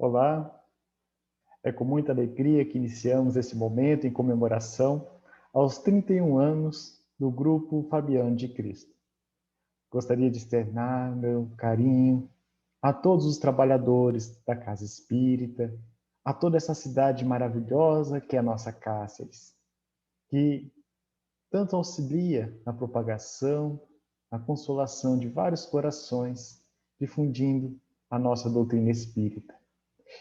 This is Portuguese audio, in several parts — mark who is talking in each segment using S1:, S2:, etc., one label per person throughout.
S1: Olá, é com muita alegria que iniciamos esse momento em comemoração aos 31 anos do Grupo Fabiano de Cristo. Gostaria de externar meu carinho a todos os trabalhadores da Casa Espírita, a toda essa cidade maravilhosa que é a nossa Cáceres, que tanto auxilia na propagação, na consolação de vários corações, difundindo a nossa doutrina espírita.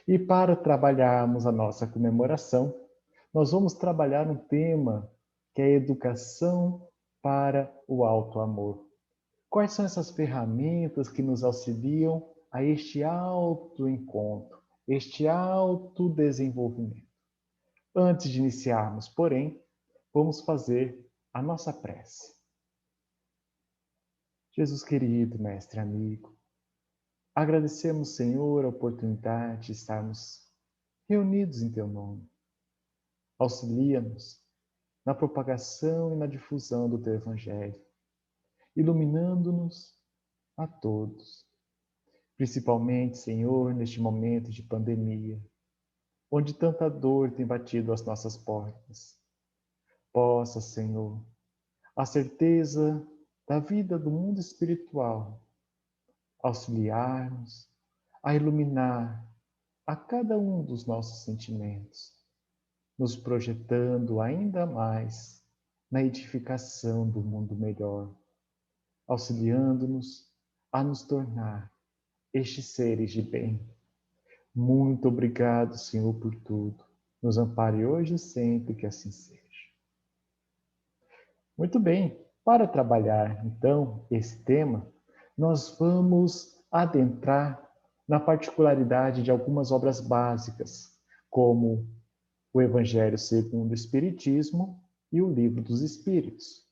S1: E para trabalharmos a nossa comemoração, nós vamos trabalhar um tema que é a educação para o alto amor. Quais são essas ferramentas que nos auxiliam a este autoencontro, este autodesenvolvimento? Antes de iniciarmos, porém, vamos fazer a nossa prece. Jesus querido, mestre amigo, agradecemos, Senhor, a oportunidade de estarmos reunidos em Teu nome. Auxilia-nos na propagação e na difusão do Teu Evangelho, iluminando-nos a todos. Principalmente, Senhor, neste momento de pandemia, onde tanta dor tem batido às nossas portas. Possa, Senhor, a certeza da vida do mundo espiritual auxiliar-nos a iluminar a cada um dos nossos sentimentos, nos projetando ainda mais na edificação do mundo melhor, auxiliando-nos a nos tornar estes seres de bem. Muito obrigado, Senhor, por tudo. Nos ampare hoje e sempre, que assim seja. Muito bem, para trabalhar, então, esse tema, nós vamos adentrar na particularidade de algumas obras básicas, como o Evangelho segundo o Espiritismo e o Livro dos Espíritos.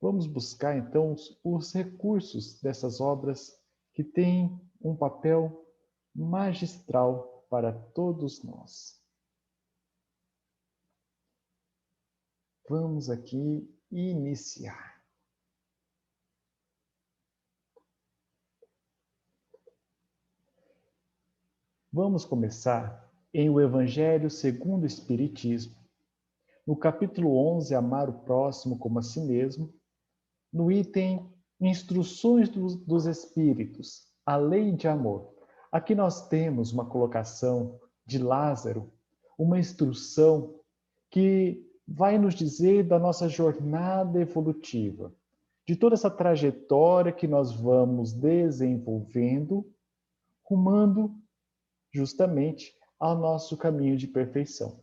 S1: Vamos buscar, então, os recursos dessas obras que têm um papel magistral para todos nós. Vamos aqui iniciar. Vamos começar em o Evangelho segundo o Espiritismo, no capítulo 11, Amar o Próximo como a Si Mesmo, no item Instruções dos Espíritos, a Lei de Amor. Aqui nós temos uma colocação de Lázaro, uma instrução que vai nos dizer da nossa jornada evolutiva, de toda essa trajetória que nós vamos desenvolvendo, rumando justamente ao nosso caminho de perfeição.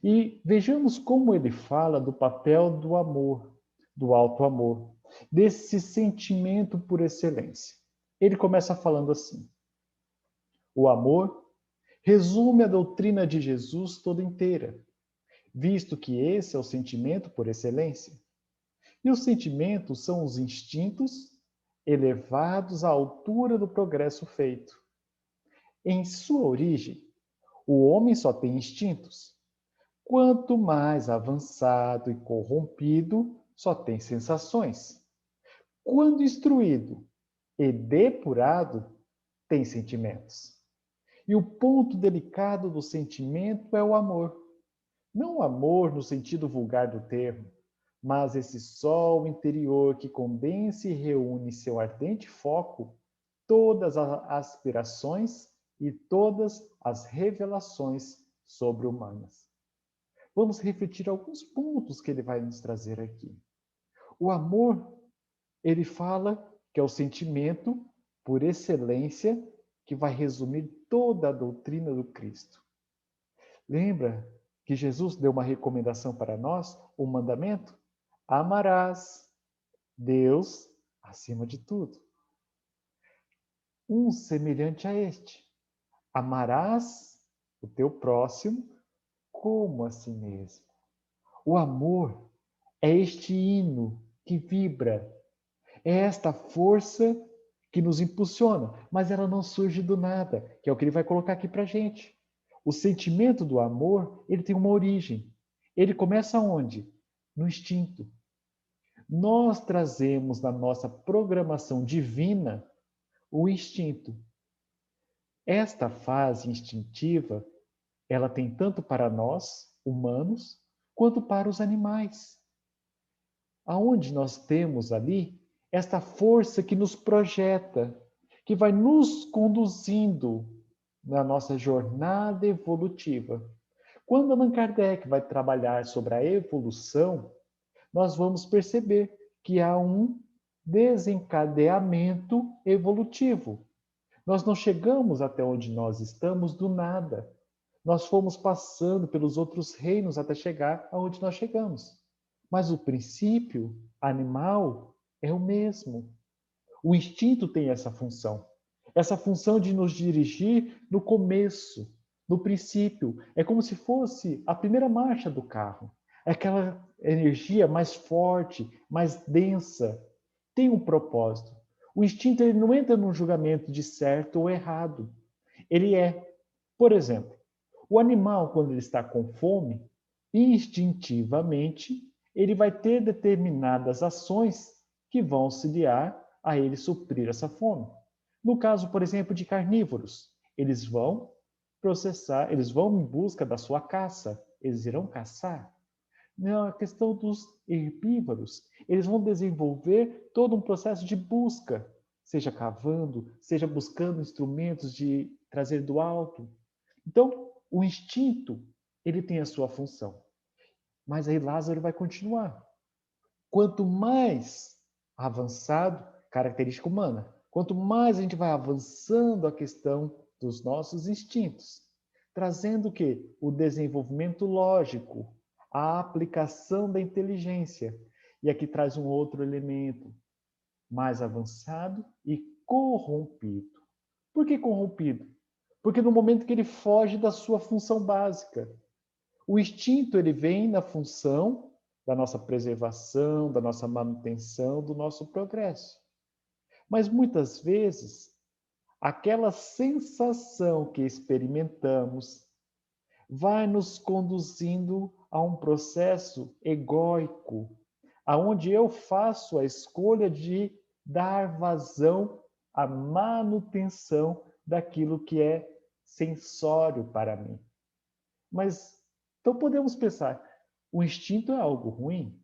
S1: E vejamos como ele fala do papel do amor, do alto amor, desse sentimento por excelência. Ele começa falando assim: o amor resume a doutrina de Jesus toda inteira, visto que esse é o sentimento por excelência. E os sentimentos são os instintos elevados à altura do progresso feito. Em sua origem, o homem só tem instintos. Quanto mais avançado e corrompido, só tem sensações. Quando instruído e depurado, tem sentimentos. E o ponto delicado do sentimento é o amor. Não o amor no sentido vulgar do termo, mas esse sol interior que condensa e reúne em seu ardente foco todas as aspirações e todas as revelações sobre-humanas. Vamos refletir alguns pontos que ele vai nos trazer aqui. O amor, ele fala que é o sentimento por excelência que vai resumir toda a doutrina do Cristo. Lembra que Jesus deu uma recomendação para nós, um mandamento? Amarás Deus acima de tudo. Um semelhante a este. Amarás o teu próximo como a si mesmo. O amor é este hino que vibra, é esta força que nos impulsiona, mas ela não surge do nada, que é o que ele vai colocar aqui para a gente. O sentimento do amor, ele tem uma origem. Ele começa onde? No instinto. Nós trazemos na nossa programação divina o instinto. Esta fase instintiva, ela tem tanto para nós, humanos, quanto para os animais. Aonde nós temos ali esta força que nos projeta, que vai nos conduzindo na nossa jornada evolutiva. Quando Allan Kardec vai trabalhar sobre a evolução, nós vamos perceber que há um desencadeamento evolutivo. Nós não chegamos até onde nós estamos do nada. Nós fomos passando pelos outros reinos até chegar aonde nós chegamos. Mas o princípio animal é o mesmo. O instinto tem essa função. Essa função de nos dirigir no começo, no princípio. É como se fosse a primeira marcha do carro. É aquela energia mais forte, mais densa. Tem um propósito. O instinto ele não entra num julgamento de certo ou errado. Ele é, por exemplo, o animal, quando ele está com fome, instintivamente, ele vai ter determinadas ações que vão auxiliar a ele suprir essa fome. No caso, por exemplo, de carnívoros, eles vão processar, eles vão em busca da sua caça, eles irão caçar. Na questão dos herbívoros, eles vão desenvolver todo um processo de busca, seja cavando, seja buscando instrumentos de trazer do alto. Então, o instinto, ele tem a sua função. Mas aí Lázaro vai continuar. Quanto mais avançado, característica humana, quanto mais a gente vai avançando a questão dos nossos instintos, trazendo o quê? O desenvolvimento lógico, a aplicação da inteligência. E aqui traz um outro elemento, mais avançado e corrompido. Por que corrompido? Porque no momento que ele foge da sua função básica. O instinto ele vem na função da nossa preservação, da nossa manutenção, do nosso progresso. Mas muitas vezes, aquela sensação que experimentamos vai nos conduzindo a um processo egóico, aonde eu faço a escolha de dar vazão à manutenção daquilo que é sensório para mim. Mas então podemos pensar, o instinto é algo ruim?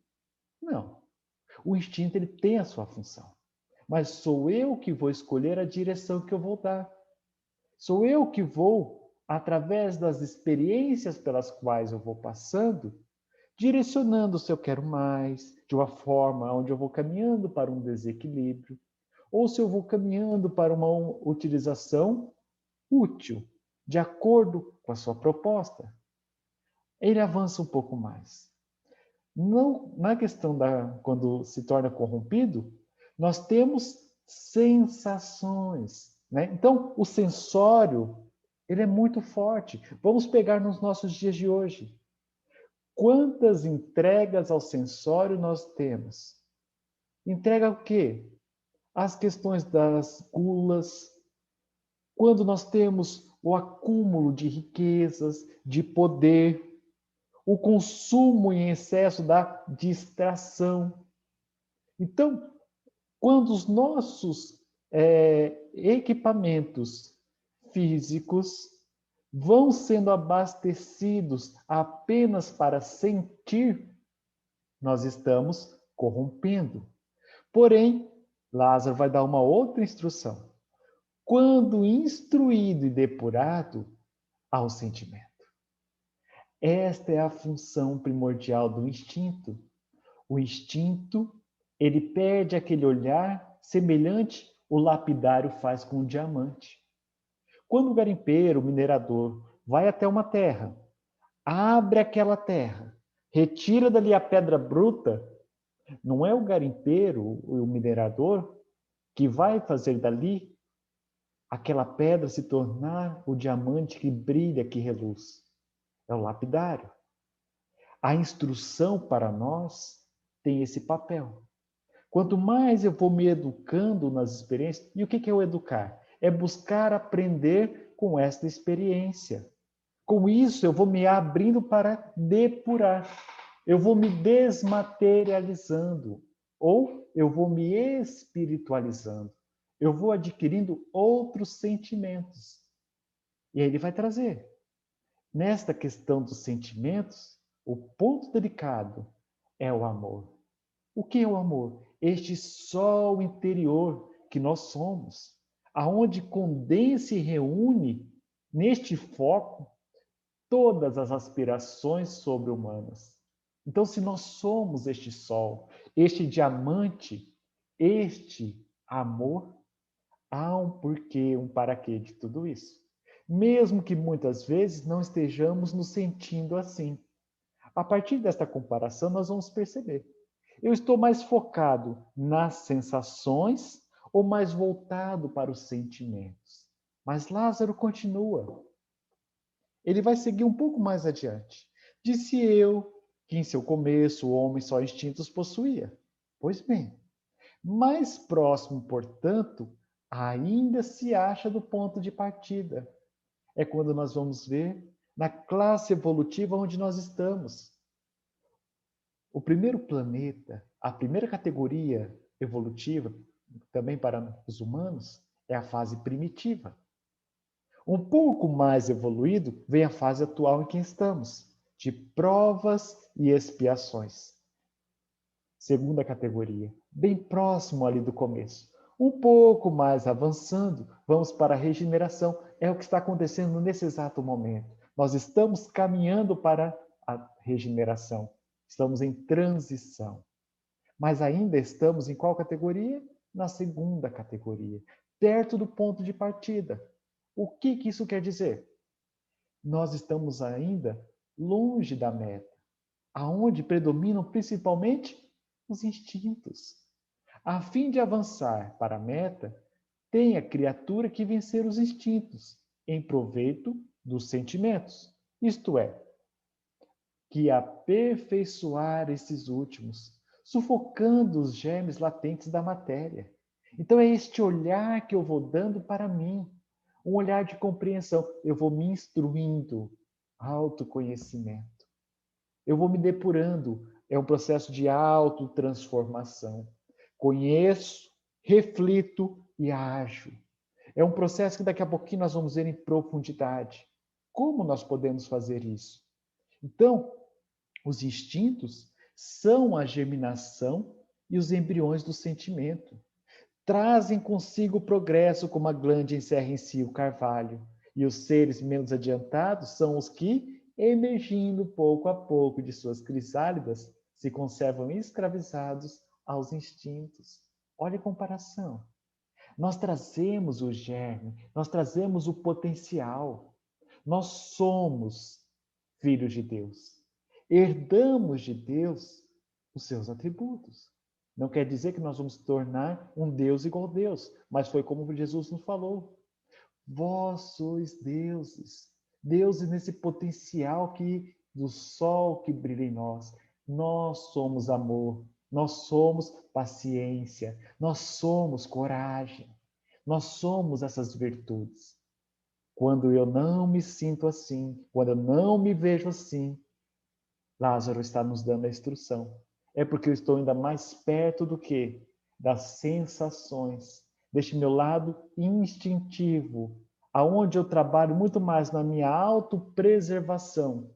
S1: Não. O instinto ele tem a sua função. Mas sou eu que vou escolher a direção que eu vou dar. Sou eu que vou, através das experiências pelas quais eu vou passando, direcionando se eu quero mais, de uma forma onde eu vou caminhando para um desequilíbrio, ou se eu vou caminhando para uma utilização útil, de acordo com a sua proposta. Ele avança um pouco mais. Não, na questão quando se torna corrompido, nós temos sensações, né? Então, o sensório, ele é muito forte. Vamos pegar nos nossos dias de hoje. Quantas entregas ao sensório nós temos? Entrega o quê? As questões das gulas. Quando nós temos o acúmulo de riquezas, de poder, o consumo em excesso da distração. Então, quando os nossos equipamentos físicos vão sendo abastecidos apenas para sentir, nós estamos corrompendo. Porém, Lázaro vai dar uma outra instrução. Quando instruído e depurado, há o sentimento. Esta é a função primordial do instinto. O instinto, ele perde aquele olhar semelhante o lapidário faz com o diamante. Quando o garimpeiro, o minerador, vai até uma terra, abre aquela terra, retira dali a pedra bruta, não é o garimpeiro, o minerador, que vai fazer dali aquela pedra se tornar o diamante que brilha, que reluz. É o lapidário. A instrução para nós tem esse papel. Quanto mais eu vou me educando nas experiências, e o que é o educar? É buscar aprender com esta experiência. Com isso, eu vou me abrindo para depurar. Eu vou me desmaterializando. Ou eu vou me espiritualizando. Eu vou adquirindo outros sentimentos. E aí ele vai trazer. Nesta questão dos sentimentos, o ponto delicado é o amor. O que é o amor? Este sol interior que nós somos, aonde condensa e reúne neste foco todas as aspirações sobre-humanas. Então, se nós somos este sol, este diamante, este amor, há um porquê, um para quê de tudo isso. Mesmo que muitas vezes não estejamos nos sentindo assim. A partir desta comparação, nós vamos perceber. Eu estou mais focado nas sensações ou mais voltado para os sentimentos? Mas Lázaro continua. Ele vai seguir um pouco mais adiante. Disse eu que em seu começo o homem só instintos possuía. Pois bem, mais próximo, portanto, ainda se acha do ponto de partida. É quando nós vamos ver na classe evolutiva onde nós estamos. O primeiro planeta, a primeira categoria evolutiva, também para os humanos, é a fase primitiva. Um pouco mais evoluído vem a fase atual em que estamos, de provas e expiações. Segunda categoria, bem próximo ali do começo. Um pouco mais avançando, vamos para a regeneração. É o que está acontecendo nesse exato momento. Nós estamos caminhando para a regeneração. Estamos em transição. Mas ainda estamos em qual categoria? Na segunda categoria, perto do ponto de partida. O que isso quer dizer? Nós estamos ainda longe da meta, aonde predominam principalmente os instintos. A fim de avançar para a meta, tem a criatura que vencer os instintos, em proveito dos sentimentos. Isto é, que aperfeiçoar esses últimos, sufocando os germes latentes da matéria. Então é este olhar que eu vou dando para mim, um olhar de compreensão. Eu vou me instruindo, autoconhecimento. Eu vou me depurando, é um processo de autotransformação. Conheço, reflito e ajo. É um processo que daqui a pouquinho nós vamos ver em profundidade. Como nós podemos fazer isso? Então, os instintos são a germinação e os embriões do sentimento. Trazem consigo o progresso, como a glândula encerra em si o carvalho. E os seres menos adiantados são os que, emergindo pouco a pouco de suas crisálidas, se conservam escravizados aos instintos. Olha a comparação. Nós trazemos o germe, nós trazemos o potencial. Nós somos filhos de Deus. Herdamos de Deus os seus atributos. Não quer dizer que nós vamos tornar um Deus igual a Deus, mas foi como Jesus nos falou. Vós sois deuses, deuses nesse potencial que do sol que brilha em nós. Nós somos amor, nós somos paciência, nós somos coragem, nós somos essas virtudes. Quando eu não me sinto assim, quando eu não me vejo assim, Lázaro está nos dando a instrução. É porque eu estou ainda mais perto do que? Das sensações, deste meu lado instintivo, aonde eu trabalho muito mais na minha autopreservação.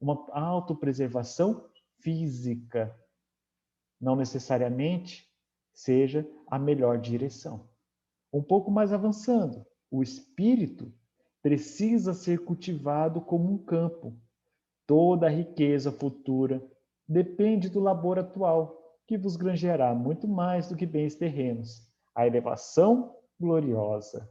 S1: Uma autopreservação física, não necessariamente seja a melhor direção. Um pouco mais avançando, o espírito precisa ser cultivado como um campo. Toda a riqueza futura depende do labor atual, que vos granjeará muito mais do que bens terrenos, a elevação gloriosa.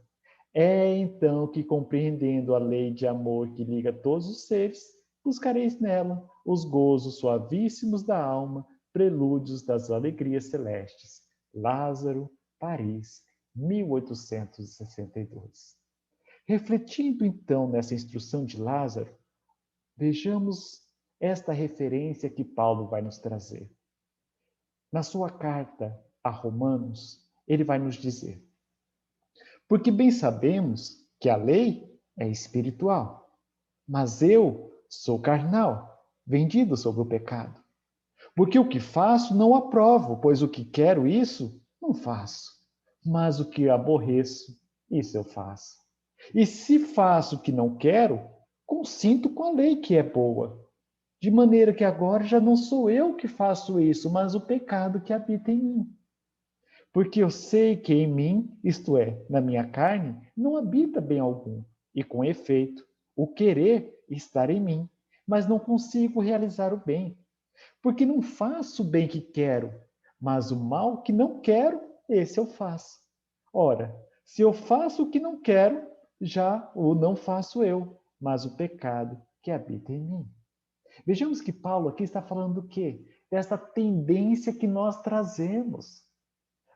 S1: É então que, compreendendo a lei de amor que liga todos os seres, buscareis nela os gozos suavíssimos da alma, prelúdios das alegrias celestes. Lázaro, Paris, 1862. Refletindo então nessa instrução de Lázaro, vejamos esta referência que Paulo vai nos trazer. Na sua carta a Romanos, ele vai nos dizer: porque bem sabemos que a lei é espiritual, mas eu sou carnal, vendido sobre o pecado. Porque o que faço não aprovo, pois o que quero, isso não faço. Mas o que aborreço, isso eu faço. E se faço o que não quero, consinto com a lei que é boa. De maneira que agora já não sou eu que faço isso, mas o pecado que habita em mim. Porque eu sei que em mim, isto é, na minha carne, não habita bem algum. E com efeito, o querer estar em mim, mas não consigo realizar o bem. Porque não faço o bem que quero, mas o mal que não quero, esse eu faço. Ora, se eu faço o que não quero, já o não faço eu, mas o pecado que habita em mim. Vejamos que Paulo aqui está falando do quê? Dessa tendência que nós trazemos.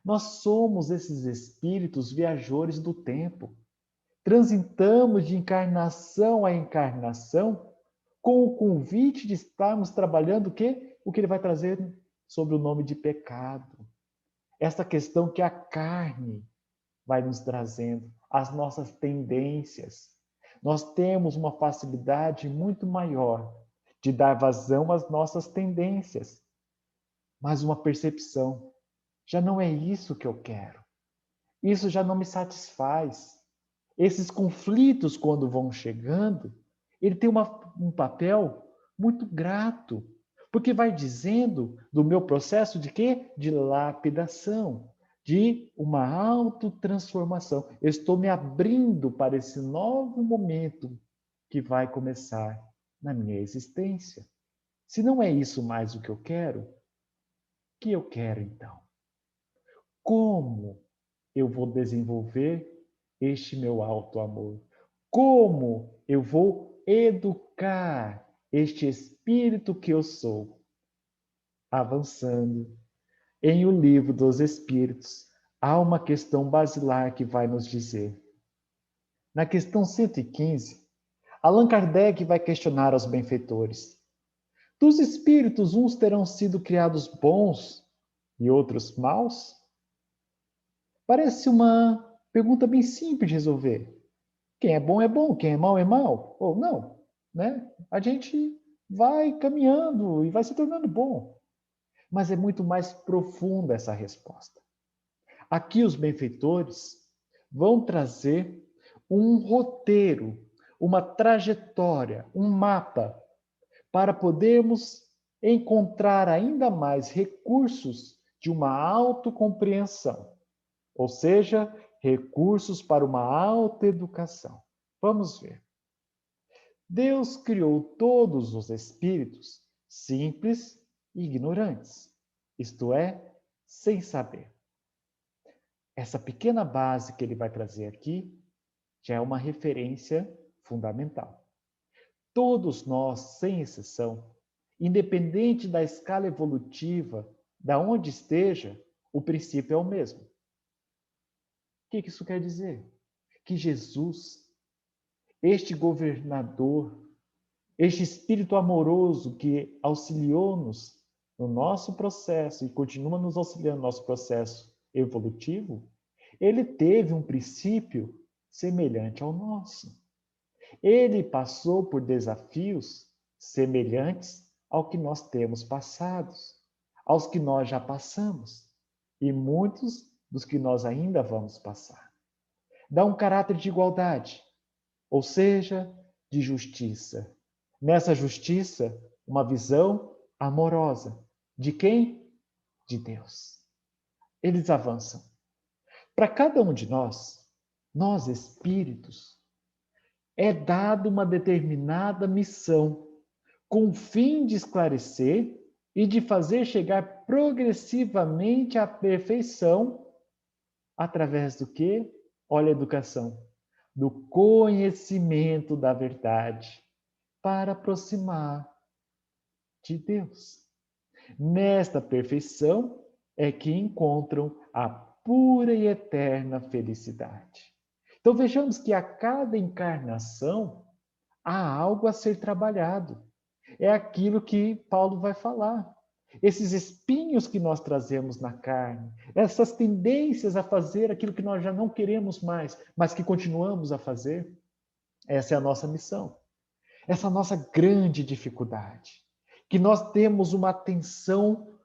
S1: Nós somos esses espíritos viajores do tempo. Transitamos de encarnação a encarnação com o convite de estarmos trabalhando o quê? O que ele vai trazer sobre o nome de pecado. Essa questão que a carne vai nos trazendo, as nossas tendências. Nós temos uma facilidade muito maior de dar vazão às nossas tendências, mas uma percepção. Já não é isso que eu quero. Isso já não me satisfaz. Esses conflitos, quando vão chegando, ele tem um papel muito grato, porque vai dizendo do meu processo de quê? De lapidação, de uma autotransformação. Eu estou me abrindo para esse novo momento que vai começar na minha existência. Se não é isso mais o que eu quero então? Como eu vou desenvolver este meu alto amor? Como eu vou educar este espírito que eu sou? Avançando em O Livro dos Espíritos, há uma questão basilar que vai nos dizer. Na questão 115, Allan Kardec vai questionar aos benfeitores. Dos espíritos, uns terão sido criados bons e outros maus? Parece uma pergunta bem simples de resolver. Quem é bom, quem é mal, ou não, né? A gente vai caminhando e vai se tornando bom. Mas é muito mais profunda essa resposta. Aqui os benfeitores vão trazer um roteiro, uma trajetória, um mapa para podermos encontrar ainda mais recursos de uma autocompreensão, ou seja, recursos para uma autoeducação. Vamos ver. Deus criou todos os espíritos simples e ignorantes, isto é, sem saber. Essa pequena base que ele vai trazer aqui já é uma referência fundamental. Todos nós, sem exceção, independente da escala evolutiva, da onde esteja, o princípio é o mesmo. O que isso quer dizer? Que Jesus, este governador, este espírito amoroso que auxiliou-nos no nosso processo e continua nos auxiliando no nosso processo evolutivo, ele teve um princípio semelhante ao nosso. Ele passou por desafios semelhantes ao que nós temos passados, aos que nós já passamos e muitos dos que nós ainda vamos passar. Dá um caráter de igualdade, ou seja, de justiça. Nessa justiça, uma visão amorosa. De quem? De Deus. Eles avançam. Para cada um de nós espíritos, é dada uma determinada missão, com o fim de esclarecer e de fazer chegar progressivamente à perfeição, através do quê? Olha a educação. Do conhecimento da verdade, para aproximar de Deus. Nesta perfeição é que encontram a pura e eterna felicidade. Então vejamos que a cada encarnação há algo a ser trabalhado. É aquilo que Paulo vai falar. Esses espinhos que nós trazemos na carne, essas tendências a fazer aquilo que nós já não queremos mais, mas que continuamos a fazer, essa é a nossa missão. Essa nossa grande dificuldade, que nós temos uma atenção,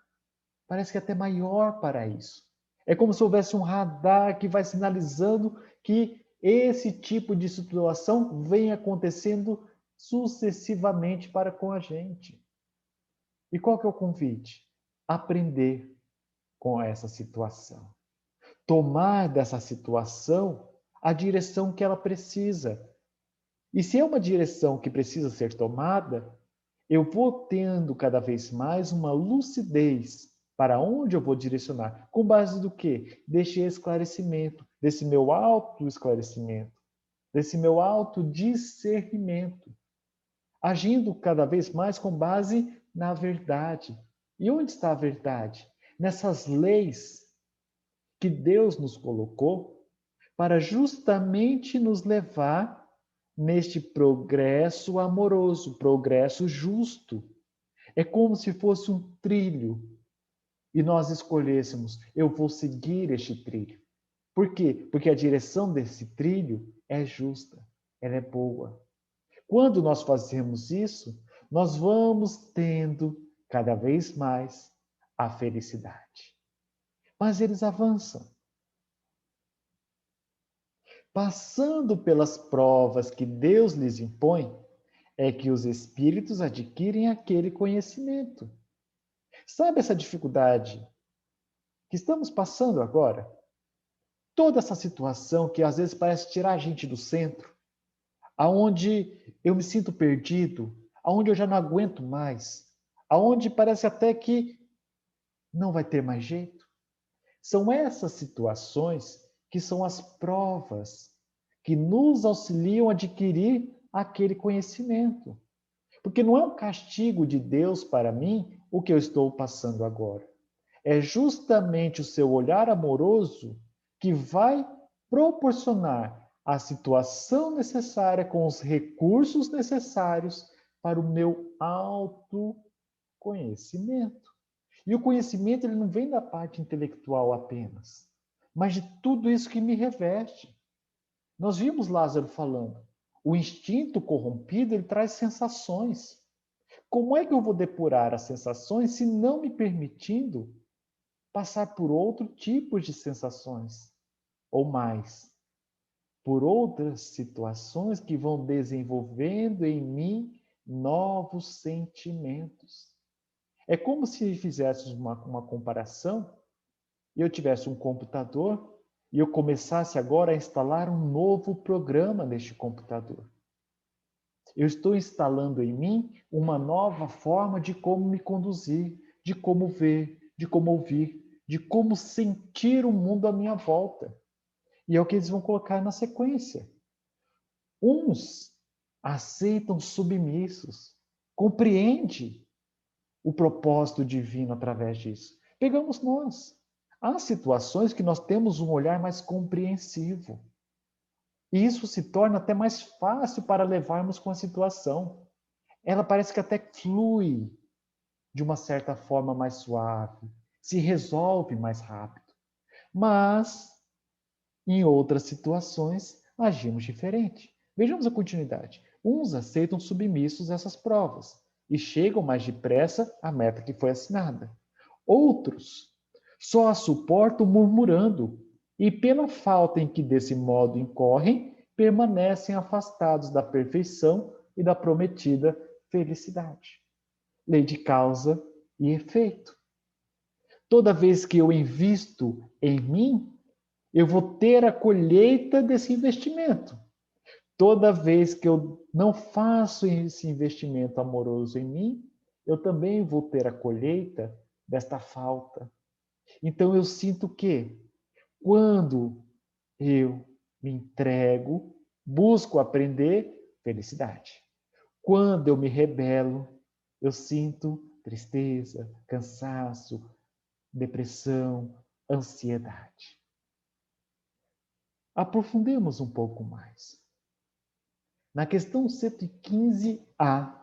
S1: parece que até maior para isso. É como se houvesse um radar que vai sinalizando que esse tipo de situação vem acontecendo sucessivamente para com a gente. E qual que é o convite? Aprender com essa situação. Tomar dessa situação a direção que ela precisa. E se é uma direção que precisa ser tomada, eu vou tendo cada vez mais uma lucidez para onde eu vou direcionar. Com base do quê? Deste esclarecimento, desse meu autoesclarecimento, desse meu autodiscernimento. Agindo cada vez mais com base na verdade. E onde está a verdade? Nessas leis que Deus nos colocou para justamente nos levar neste progresso amoroso, progresso justo. É como se fosse um trilho e nós escolhêssemos, eu vou seguir este trilho. Por quê? Porque a direção desse trilho é justa, ela é boa. Quando nós fazemos isso, nós vamos tendo cada vez mais a felicidade. Mas eles avançam. Passando pelas provas que Deus lhes impõe, é que os espíritos adquirem aquele conhecimento. Sabe essa dificuldade que estamos passando agora? Toda essa situação que às vezes parece tirar a gente do centro, aonde eu me sinto perdido, aonde eu já não aguento mais, aonde parece até que não vai ter mais jeito. São essas situações que são as provas que nos auxiliam a adquirir aquele conhecimento. Porque não é um castigo de Deus para mim o que eu estou passando agora. É justamente o seu olhar amoroso que vai proporcionar a situação necessária com os recursos necessários para o meu autoconhecimento. E o conhecimento ele não vem da parte intelectual apenas, mas de tudo isso que me reveste. Nós vimos Lázaro falando, o instinto corrompido ele traz sensações. Como é que eu vou depurar as sensações se não me permitindo passar por outro tipo de sensações? Ou mais, por outras situações que vão desenvolvendo em mim novos sentimentos. É como se fizéssemos uma comparação e eu tivesse um computador e eu começasse agora a instalar um novo programa neste computador. Eu estou instalando em mim uma nova forma de como me conduzir, de como ver, de como ouvir, de como sentir o mundo à minha volta. E é o que eles vão colocar na sequência. Uns aceitam submissos, compreende o propósito divino através disso. Pegamos nós. Há situações que nós temos um olhar mais compreensivo. E isso se torna até mais fácil para levarmos com a situação. Ela parece que até flui de uma certa forma mais suave, se resolve mais rápido. Mas, em outras situações, agimos diferente. Vejamos a continuidade. Uns aceitam submissos essas provas e chegam mais depressa à meta que foi assinada. Outros só a suportam murmurando e, pela falta em que desse modo incorrem, permanecem afastados da perfeição e da prometida felicidade. Lei de causa e efeito. Toda vez que eu invisto em mim, eu vou ter a colheita desse investimento. Toda vez que eu não faço esse investimento amoroso em mim, eu também vou ter a colheita desta falta. Então eu sinto que quando eu me entrego, busco aprender felicidade. Quando eu me rebelo, eu sinto tristeza, cansaço, depressão, ansiedade. Aprofundemos um pouco mais. Na questão 115A,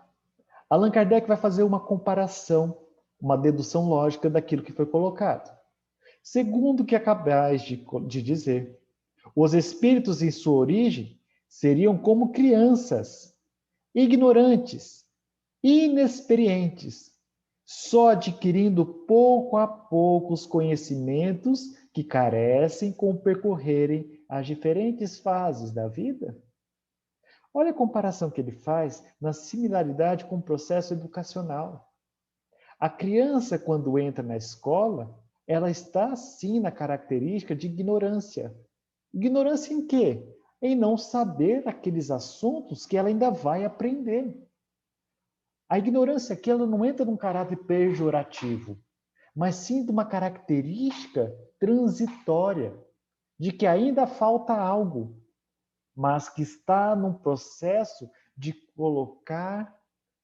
S1: Allan Kardec vai fazer uma comparação, uma dedução lógica daquilo que foi colocado. Segundo o que acabais de dizer, os espíritos em sua origem seriam como crianças, ignorantes, inexperientes, só adquirindo pouco a pouco os conhecimentos que carecem com percorrerem as diferentes fases da vida? Olha a comparação que ele faz na similaridade com o processo educacional. A criança, quando entra na escola, ela está sim na característica de ignorância. Ignorância em quê? Em não saber aqueles assuntos que ela ainda vai aprender. A ignorância aqui ela não entra num caráter pejorativo, mas sim de uma característica transitória, de que ainda falta algo, mas que está num processo de colocar,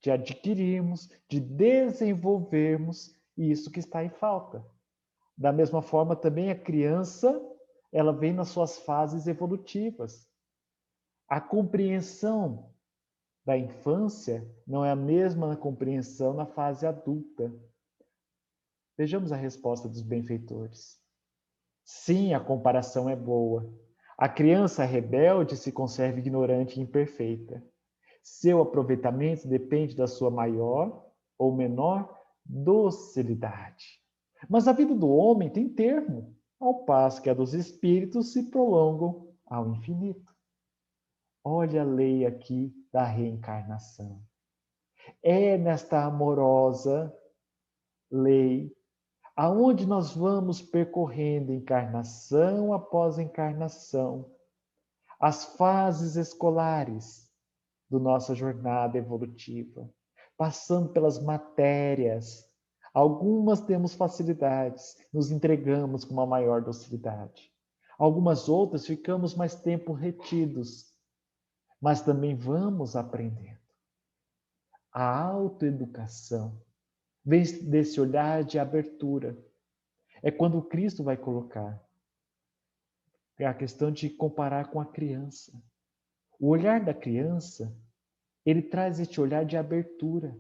S1: de adquirirmos, de desenvolvermos isso que está em falta. Da mesma forma, também a criança, ela vem nas suas fases evolutivas. A compreensão da infância não é a mesma compreensão na fase adulta. Vejamos a resposta dos benfeitores. Sim, a comparação é boa. A criança rebelde se conserva ignorante e imperfeita. Seu aproveitamento depende da sua maior ou menor docilidade. Mas a vida do homem tem termo, ao passo que a dos espíritos se prolongam ao infinito. Olha a lei aqui da reencarnação. É nesta amorosa lei aonde nós vamos percorrendo encarnação após encarnação, as fases escolares da nossa jornada evolutiva, passando pelas matérias. Algumas temos facilidades, nos entregamos com uma maior docilidade. Algumas outras ficamos mais tempo retidos, mas também vamos aprendendo. A autoeducação vem desse olhar de abertura. É quando Cristo vai colocar. É a questão de comparar com a criança. O olhar da criança, ele traz esse olhar de abertura.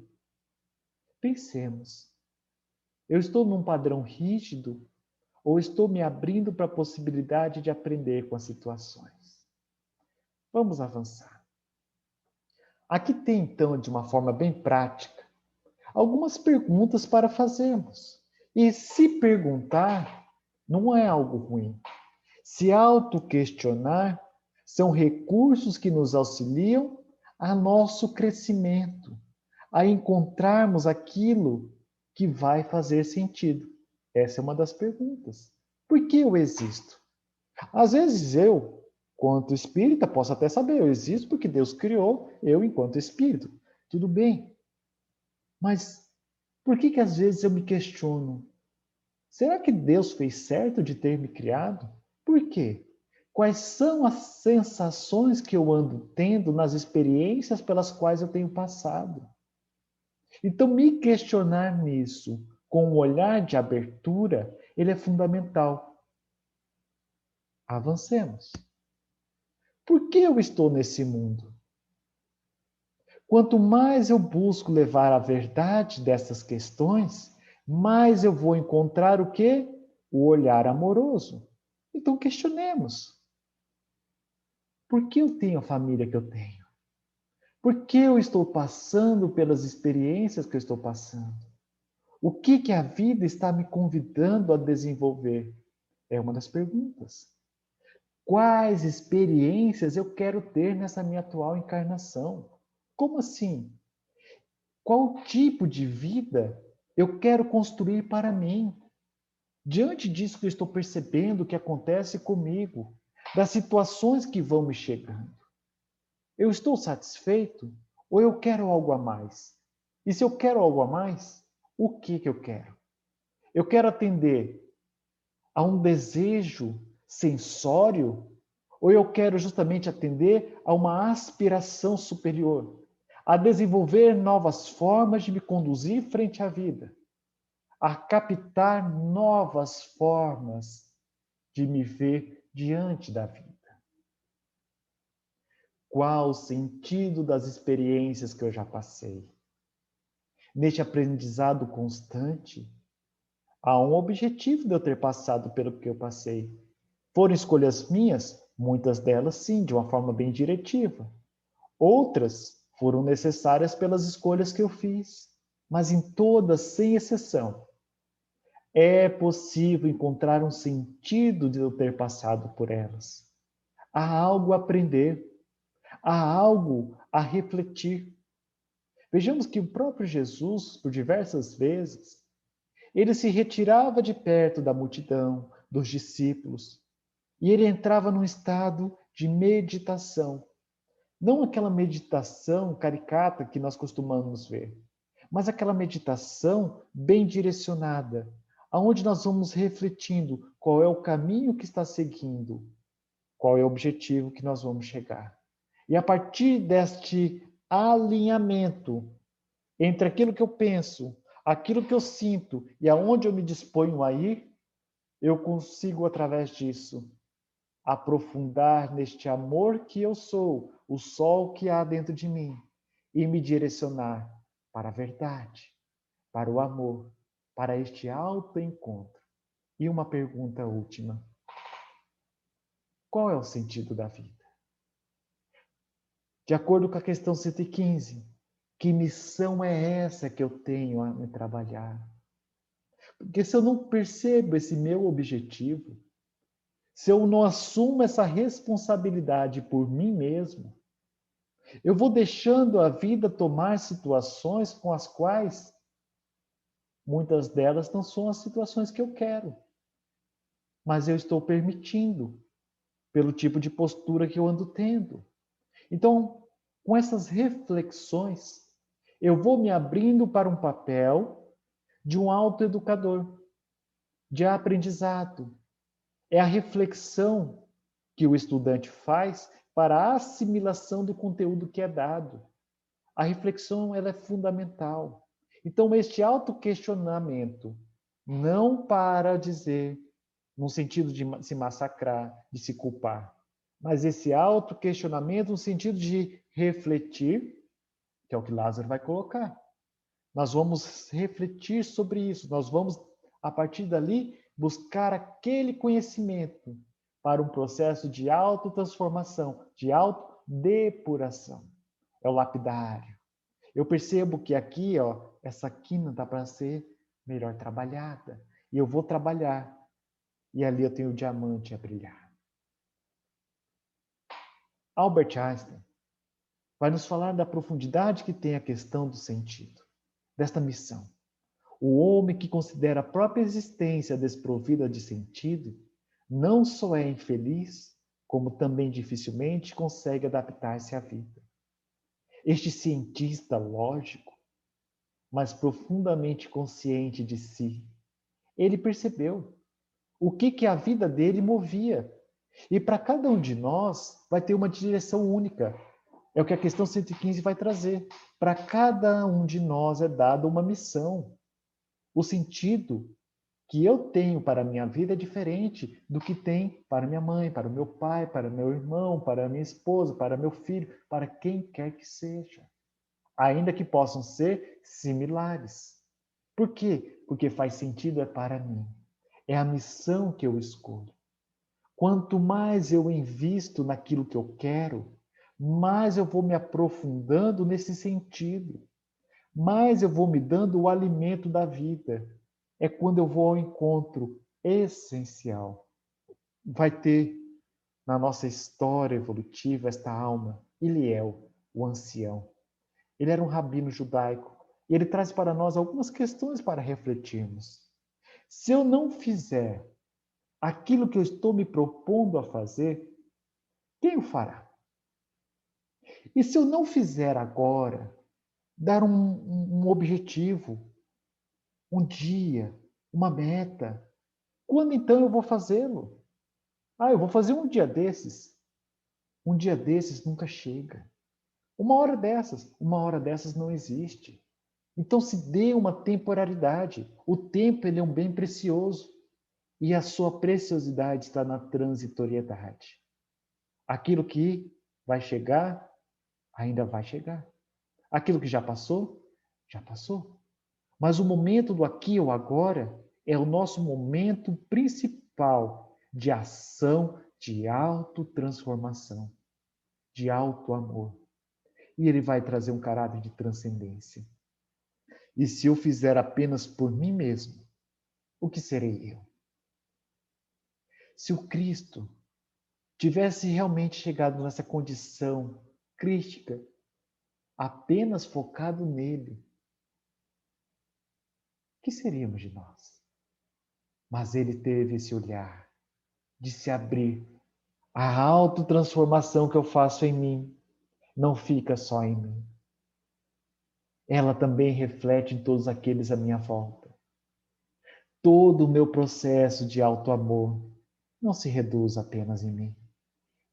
S1: Pensemos. Eu estou num padrão rígido ou estou me abrindo para a possibilidade de aprender com as situações? Vamos avançar. Aqui tem, então, de uma forma bem prática, algumas perguntas para fazermos. E se perguntar, não é algo ruim. Se auto-questionar são recursos que nos auxiliam a nosso crescimento, a encontrarmos aquilo que vai fazer sentido. Essa é uma das perguntas. Por que eu existo? Às vezes eu, quanto espírita, posso até saber, eu existo porque Deus criou eu enquanto espírito. Tudo bem. Mas por que às vezes eu me questiono? Será que Deus fez certo de ter me criado? Por quê? Quais são as sensações que eu ando tendo nas experiências pelas quais eu tenho passado? Então, me questionar nisso, com um olhar de abertura, ele é fundamental. Avancemos. Por que eu estou nesse mundo? Quanto mais eu busco levar a verdade dessas questões, mais eu vou encontrar o quê? O olhar amoroso. Então, questionemos. Por que eu tenho a família que eu tenho? Por que eu estou passando pelas experiências que eu estou passando? O que a vida está me convidando a desenvolver? É uma das perguntas. Quais experiências eu quero ter nessa minha atual encarnação? Como assim? Qual tipo de vida eu quero construir para mim? Diante disso que eu estou percebendo que acontece comigo, das situações que vão me chegando, eu estou satisfeito ou eu quero algo a mais? E se eu quero algo a mais, o que eu quero? Eu quero atender a um desejo sensório ou eu quero justamente atender a uma aspiração superior, a desenvolver novas formas de me conduzir frente à vida, a captar novas formas de me ver diante da vida? Qual o sentido das experiências que eu já passei? Neste aprendizado constante, há um objetivo de eu ter passado pelo que eu passei. Foram escolhas minhas? Muitas delas, sim, de uma forma bem diretiva. Outras foram necessárias pelas escolhas que eu fiz. Mas em todas, sem exceção, é possível encontrar um sentido de eu ter passado por elas. há algo a aprender, há algo a refletir. Vejamos que o próprio Jesus, por diversas vezes, ele se retirava de perto da multidão, dos discípulos, e ele entrava num estado de meditação. Não aquela meditação caricata que nós costumamos ver, mas aquela meditação bem direcionada, aonde nós vamos refletindo qual é o caminho que está seguindo, qual é o objetivo que nós vamos chegar. E a partir deste alinhamento entre aquilo que eu penso, aquilo que eu sinto e aonde eu me disponho a ir, eu consigo, através disso, aprofundar neste amor que eu sou, o sol que há dentro de mim, e me direcionar para a verdade, para o amor, para este autoencontro. E uma pergunta última: qual é o sentido da vida? De acordo com a questão 115, que missão é essa que eu tenho a me trabalhar? Porque se eu não percebo esse meu objetivo, se eu não assumo essa responsabilidade por mim mesmo, eu vou deixando a vida tomar situações com as quais muitas delas não são as situações que eu quero, mas eu estou permitindo pelo tipo de postura que eu ando tendo. Então, com essas reflexões, eu vou me abrindo para um papel de um autoeducador, de aprendizado. É a reflexão que o estudante faz para a assimilação do conteúdo que é dado. A reflexão ela é fundamental. Então, este autoquestionamento, não para dizer, no sentido de se massacrar, de se culpar, mas esse autoquestionamento no sentido de refletir, que é o que Lázaro vai colocar. Nós vamos refletir sobre isso, nós vamos, a partir dali, buscar aquele conhecimento para um processo de autotransformação, de autodepuração. É o lapidário. Eu percebo que aqui, ó, essa quina dá para ser melhor trabalhada. E eu vou trabalhar. E ali eu tenho o diamante a brilhar. Albert Einstein vai nos falar da profundidade que tem a questão do sentido, desta missão. O homem que considera a própria existência desprovida de sentido não só é infeliz, como também dificilmente consegue adaptar-se à vida. Este cientista lógico, mas profundamente consciente de si, ele percebeu o que a vida dele movia. E para cada um de nós vai ter uma direção única. É o que a questão 115 vai trazer. Para cada um de nós é dada uma missão. O sentido que eu tenho para a minha vida é diferente do que tem para minha mãe, para o meu pai, para meu irmão, para minha esposa, para meu filho, para quem quer que seja. Ainda que possam ser similares. Por quê? Porque faz sentido é para mim. É a missão que eu escolho. Quanto mais eu invisto naquilo que eu quero, mais eu vou me aprofundando nesse sentido. Mais eu vou me dando o alimento da vida. É quando eu vou ao encontro essencial. Vai ter na nossa história evolutiva esta alma, Iliel, o ancião. Ele era um rabino judaico e ele traz para nós algumas questões para refletirmos. Se eu não fizer aquilo que eu estou me propondo a fazer, quem o fará? E se eu não fizer agora, dar um objetivo, um dia, uma meta, quando então eu vou fazê-lo? Ah, eu vou fazer um dia desses. Um dia desses nunca chega. Uma hora dessas não existe. Então se dê uma temporalidade. O tempo ele é um bem precioso e a sua preciosidade está na transitoriedade. Aquilo que vai chegar, ainda vai chegar. Aquilo que já passou, já passou. Mas o momento do aqui ou agora é o nosso momento principal de ação, de autotransformação, de autoamor. E ele vai trazer um caráter de transcendência. E se eu fizer apenas por mim mesmo, o que serei eu? Se o Cristo, tivesse realmente chegado nessa condição crítica, apenas focado nele, o que seríamos de nós? Mas ele teve esse olhar de se abrir. A autotransformação que eu faço em mim não fica só em mim. Ela também reflete em todos aqueles à minha volta. Todo o meu processo de auto-amor não se reduz apenas em mim.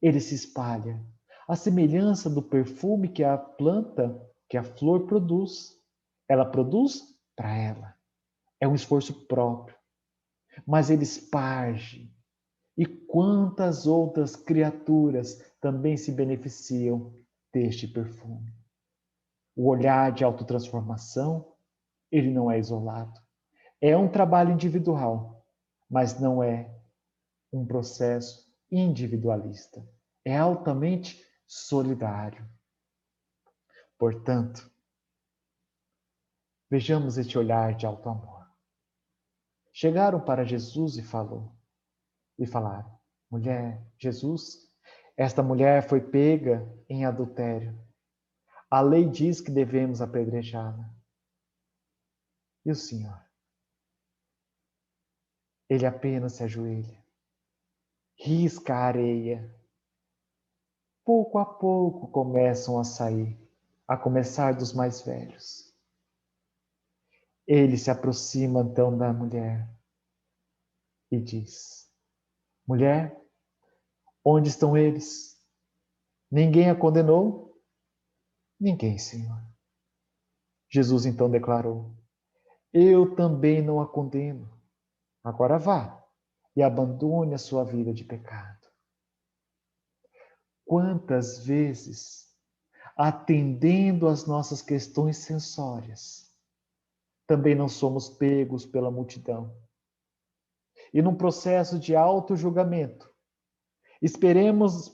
S1: Ele se espalha. A semelhança do perfume que a planta, que a flor produz. Ela produz para ela. É um esforço próprio. Mas ele esparge. E quantas outras criaturas também se beneficiam deste perfume. O olhar de autotransformação, ele não é isolado. É um trabalho individual, mas não é um processo individualista. É altamente solidário. Portanto, vejamos este olhar de alto amor. Chegaram para Jesus e falaram: mulher, Jesus, esta mulher foi pega em adultério. A lei diz que devemos apedrejá-la. E o Senhor? Ele apenas se ajoelha, risca a areia. Pouco a pouco começam a sair, a começar dos mais velhos. Ele se aproxima então da mulher e diz: mulher, onde estão eles? Ninguém a condenou? Ninguém, Senhor. Jesus então declarou: eu também não a condeno. Agora vá e abandone a sua vida de pecado. Quantas vezes, atendendo às nossas questões sensórias, também não somos pegos pela multidão. E num processo de auto-julgamento,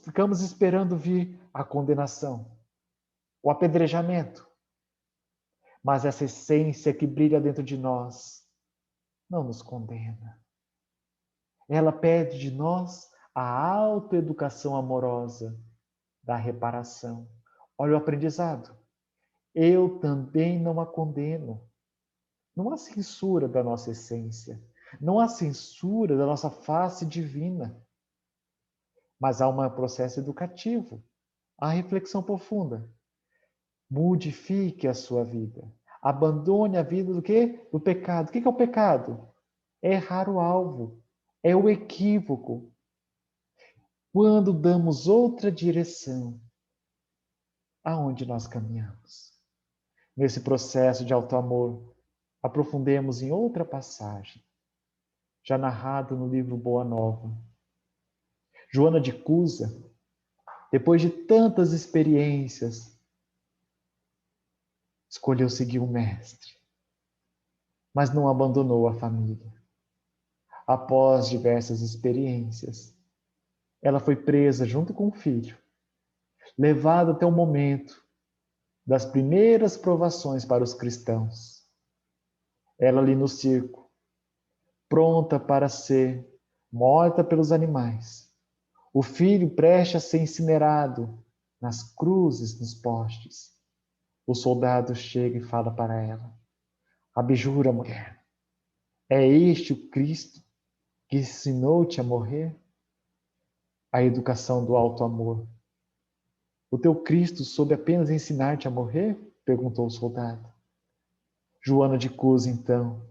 S1: ficamos esperando vir a condenação, o apedrejamento. Mas essa essência que brilha dentro de nós não nos condena. Ela pede de nós a autoeducação amorosa da reparação. Olha o aprendizado. Eu também não a condeno. Não há censura da nossa essência. Não há censura da nossa face divina. Mas há um processo educativo. Há reflexão profunda. Modifique a sua vida. Abandone a vida do quê? Do pecado. O que é o pecado? É errar o alvo. É o equívoco. Quando damos outra direção, aonde nós caminhamos? Nesse processo de auto-amor, aprofundemos em outra passagem, já narrado no livro Boa Nova. Joana de Cusa, depois de tantas experiências, escolheu seguir o mestre, mas não abandonou a família. Após diversas experiências, ela foi presa junto com o filho, levada até o momento das primeiras provações para os cristãos. Ela ali no circo, pronta para ser morta pelos animais. O filho prestes a ser incinerado nas cruzes, nos postes. O soldado chega e fala para ela: abjura, mulher. É este o Cristo que ensinou-te a morrer? A educação do alto amor. O teu Cristo soube apenas ensinar-te a morrer? Perguntou o soldado. Joana de Cusa, então,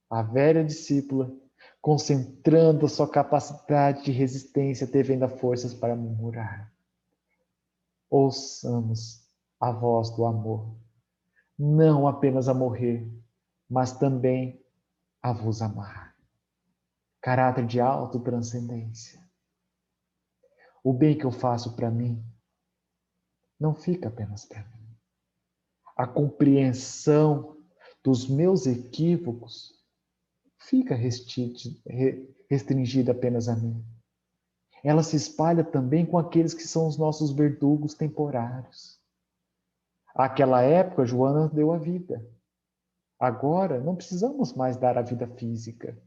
S1: a velha discípula, concentrando a sua capacidade de resistência, teve ainda forças para murmurar: ouçamos a voz do amor, não apenas a morrer, mas também a vos amar. Caráter de autotranscendência. O bem que eu faço para mim não fica apenas para mim. A compreensão dos meus equívocos fica restringida apenas a mim. Ela se espalha também com aqueles que são os nossos verdugos temporários. Àquela época, Joana deu a vida. Agora, não precisamos mais dar a vida física,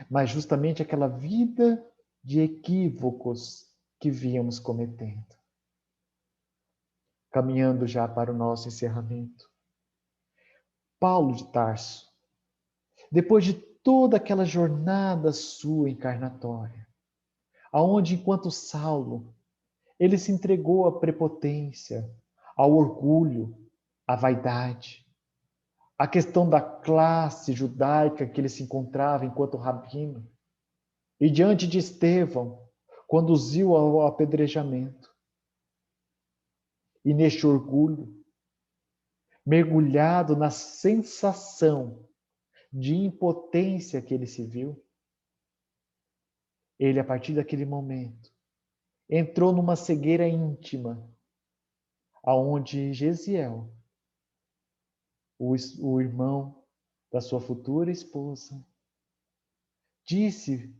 S1: mas justamente aquela vida de equívocos que víamos cometendo. Caminhando já para o nosso encerramento. Paulo de Tarso, depois de toda aquela jornada sua encarnatória, aonde enquanto Saulo, ele se entregou à prepotência, ao orgulho, à vaidade, à questão da classe judaica que ele se encontrava enquanto rabino, e diante de Estevão, conduziu ao apedrejamento. E neste orgulho, mergulhado na sensação de impotência que ele se viu, ele, a partir daquele momento, entrou numa cegueira íntima, aonde Gesiel, o irmão da sua futura esposa, disse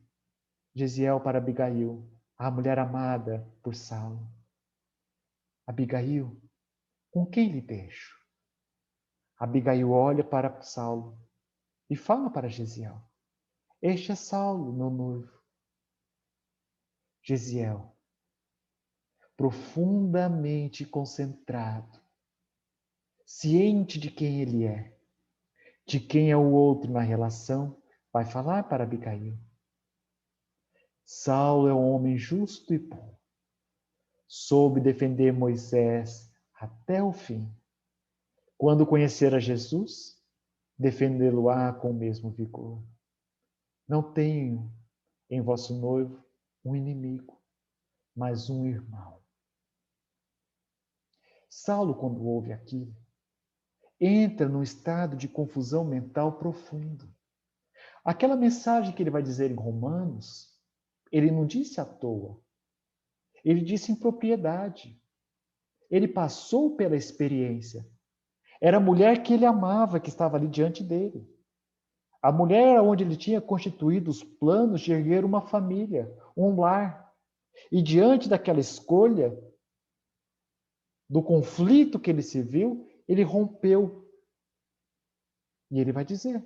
S1: Gesiel para Abigail, a mulher amada por Saulo: Abigail, com quem lhe deixo? Abigail olha para Saulo e fala para Gesiel: este é Saulo, meu noivo. Gesiel, profundamente concentrado, ciente de quem ele é, de quem é o outro na relação, vai falar para Abigail: Saulo é um homem justo e bom. Soube defender Moisés até o fim. Quando conhecer a Jesus, defendê-lo-á com o mesmo vigor. Não tenho em vosso noivo um inimigo, mas um irmão. Saulo, quando ouve aquilo, entra num estado de confusão mental profundo. Aquela mensagem que ele vai dizer em Romanos, ele não disse à toa. Ele disse em propriedade. Ele passou pela experiência. Era a mulher que ele amava que estava ali diante dele. A mulher onde ele tinha constituído os planos de erguer uma família, um lar. E diante daquela escolha, do conflito que ele se viu, ele rompeu. E ele vai dizer: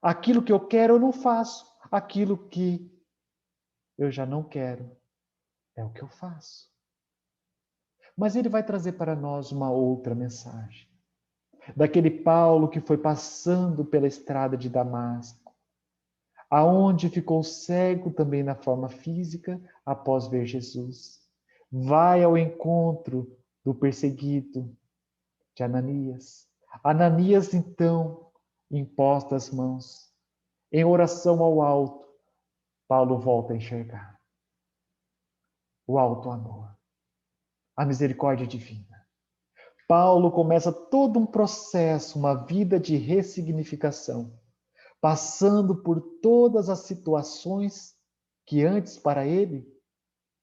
S1: aquilo que eu quero eu não faço, aquilo que eu já não quero é o que eu faço. Mas ele vai trazer para nós uma outra mensagem. Daquele Paulo que foi passando pela estrada de Damasco, aonde ficou cego também na forma física após ver Jesus. Vai ao encontro do perseguido de Ananias. Ananias, então, imposta as mãos, em oração ao alto, Paulo volta a enxergar o alto amor, a misericórdia divina. Paulo começa todo um processo, uma vida de ressignificação, passando por todas as situações que antes para ele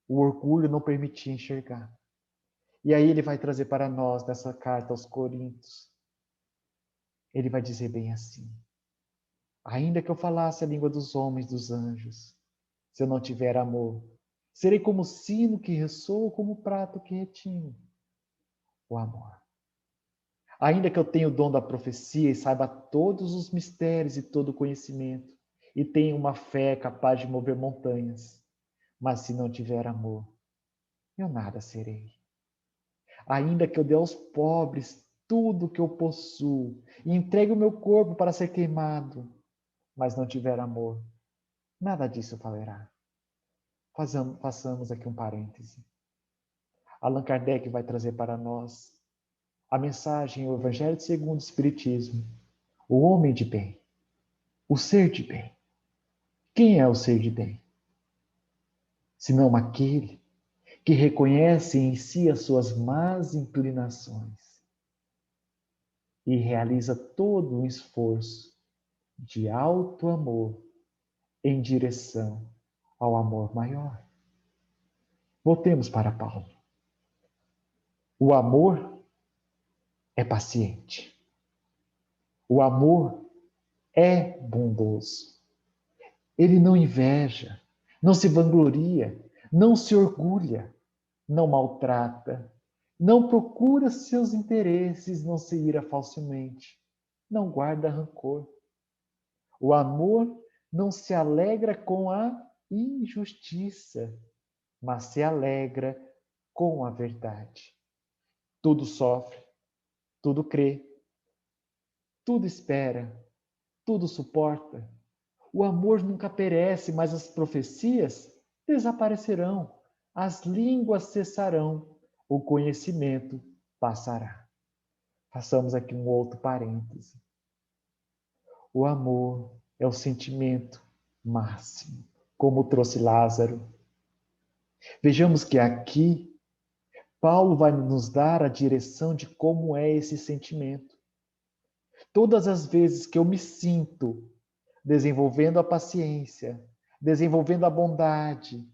S1: o orgulho não permitia enxergar. E aí ele vai trazer para nós nessa carta aos Coríntios. Ele vai dizer bem assim: ainda que eu falasse a língua dos homens e dos anjos, se eu não tiver amor, serei como sino que ressoa, como prato que retine o amor. Ainda que eu tenha o dom da profecia e saiba todos os mistérios e todo o conhecimento, e tenha uma fé capaz de mover montanhas, mas se não tiver amor, eu nada serei. Ainda que eu dê aos pobres tudo o que eu possuo e entregue o meu corpo para ser queimado, mas não tiver amor, nada disso valerá. Façamos aqui um parêntese. Allan Kardec vai trazer para nós a mensagem, o Evangelho segundo o Espiritismo, o homem de bem, o ser de bem. Quem é o ser de bem? Senão aquele que reconhece em si as suas más inclinações e realiza todo um esforço de alto amor em direção ao amor maior. Voltemos para Paulo. O amor é paciente. O amor é bondoso. Ele não inveja, não se vangloria, não se orgulha, não maltrata, não procura seus interesses, não se ira falsamente, não guarda rancor. O amor não se alegra com a injustiça, mas se alegra com a verdade. Tudo sofre, tudo crê, tudo espera, tudo suporta. O amor nunca perece, mas as profecias desaparecerão, as línguas cessarão, o conhecimento passará. Façamos aqui um outro parêntese. O amor é o sentimento máximo, como trouxe Lázaro. Vejamos que aqui Paulo vai nos dar a direção de como é esse sentimento. Todas as vezes que eu me sinto desenvolvendo a paciência, desenvolvendo a bondade,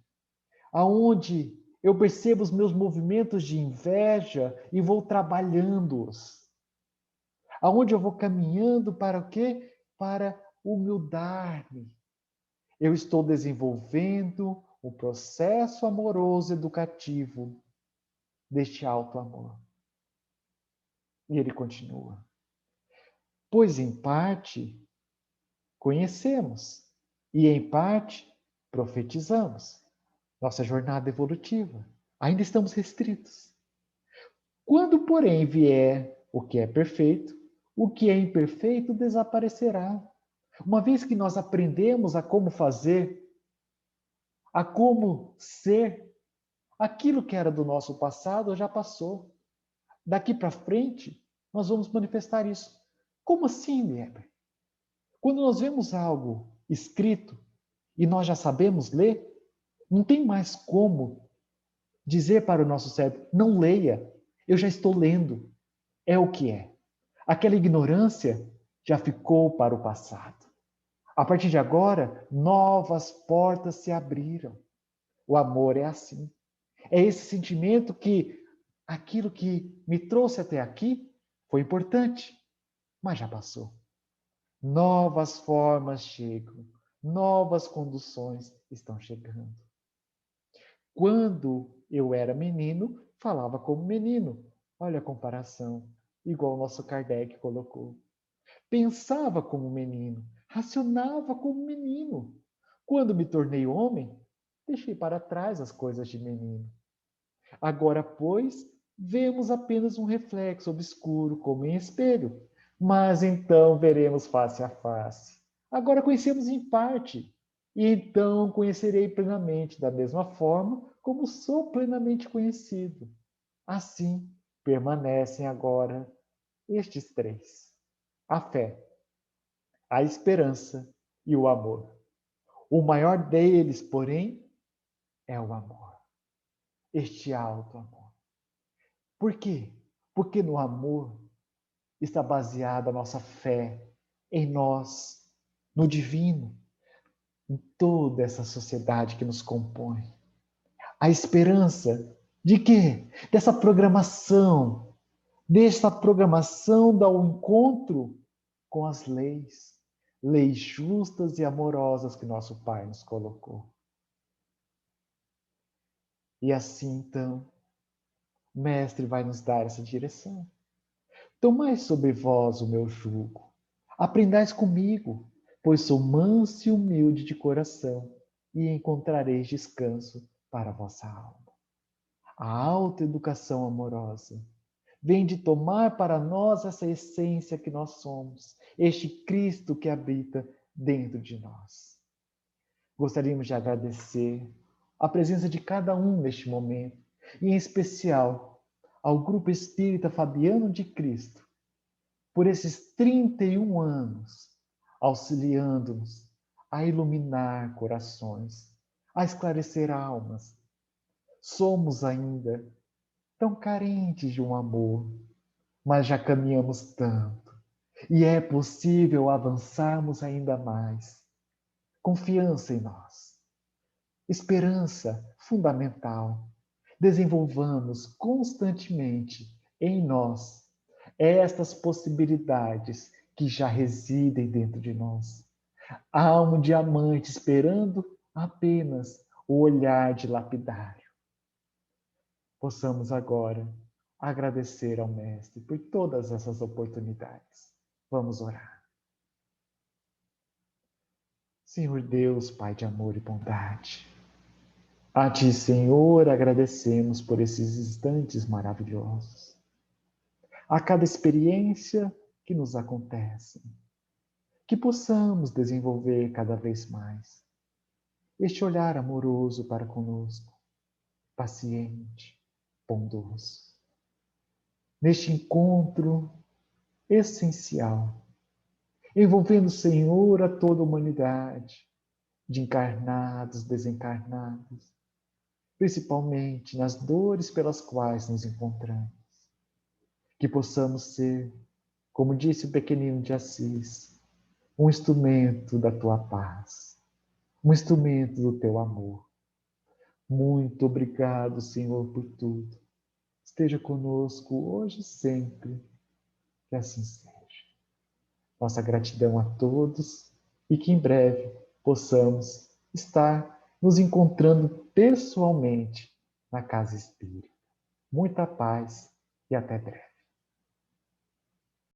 S1: aonde eu percebo os meus movimentos de inveja e vou trabalhando-os, aonde eu vou caminhando para o quê? Para humildar-me. Eu estou desenvolvendo o processo amoroso educativo deste alto amor. E ele continua. Pois em parte conhecemos e em parte profetizamos. Nossa jornada evolutiva. Ainda estamos restritos. Quando, porém, vier o que é perfeito, o que é imperfeito desaparecerá. Uma vez que nós aprendemos a como fazer, a como ser, aquilo que era do nosso passado já passou. Daqui para frente, nós vamos manifestar isso. Como assim, Lieber? Quando nós vemos algo escrito e nós já sabemos ler, não tem mais como dizer para o nosso cérebro, não leia, eu já estou lendo. É o que é. Aquela ignorância já ficou para o passado. A partir de agora, novas portas se abriram. O amor é assim. É esse sentimento que aquilo que me trouxe até aqui foi importante, mas já passou. Novas formas chegam, novas conduções estão chegando. Quando eu era menino, falava como menino. Olha a comparação, igual o nosso Kardec colocou. Pensava como menino, racionava como menino. Quando me tornei homem, deixei para trás as coisas de menino. Agora, pois, vemos apenas um reflexo obscuro, como em espelho. Mas então veremos face a face. Agora conhecemos em parte, e então conhecerei plenamente, da mesma forma como sou plenamente conhecido. Assim, permanecem agora estes três: a fé, a esperança e o amor. O maior deles, porém, é o amor, este alto amor. Por quê? Porque no amor está baseada a nossa fé em nós, no divino, em toda essa sociedade que nos compõe. A esperança de quê? Dessa programação do encontro com as leis, leis justas e amorosas que nosso Pai nos colocou. E assim, então, o Mestre vai nos dar essa direção. Tomai sobre vós o meu jugo. Aprendais comigo, pois sou manso e humilde de coração, e encontrareis descanso para a vossa alma. A autoeducação amorosa vem de tomar para nós essa essência que nós somos, este Cristo que habita dentro de nós. Gostaríamos de agradecer a presença de cada um neste momento, e em especial ao Grupo Espírita Fabiano de Cristo, por esses 31 anos, auxiliando-nos a iluminar corações, a esclarecer almas. Somos ainda tão carentes de um amor, mas já caminhamos tanto, e é possível avançarmos ainda mais. Confiança em nós, esperança fundamental. Desenvolvamos constantemente em nós estas possibilidades que já residem dentro de nós. Há um diamante esperando apenas o olhar de lapidário. Possamos agora agradecer ao Mestre por todas essas oportunidades. Vamos orar. Senhor Deus, Pai de amor e bondade, A Ti, Senhor, agradecemos por esses instantes maravilhosos, a cada experiência que nos acontece, que possamos desenvolver cada vez mais este olhar amoroso para conosco, paciente, bondoso. Neste encontro essencial, envolvendo, Senhor, a toda a humanidade, de encarnados, desencarnados, principalmente nas dores pelas quais nos encontramos. Que possamos ser, como disse o pequenino de Assis, um instrumento da tua paz, um instrumento do teu amor. Muito obrigado, Senhor, por tudo. Esteja conosco hoje e sempre, que assim seja. Nossa gratidão a todos e que em breve possamos estar nos encontrando pessoalmente na Casa Espírita. Muita paz e até breve.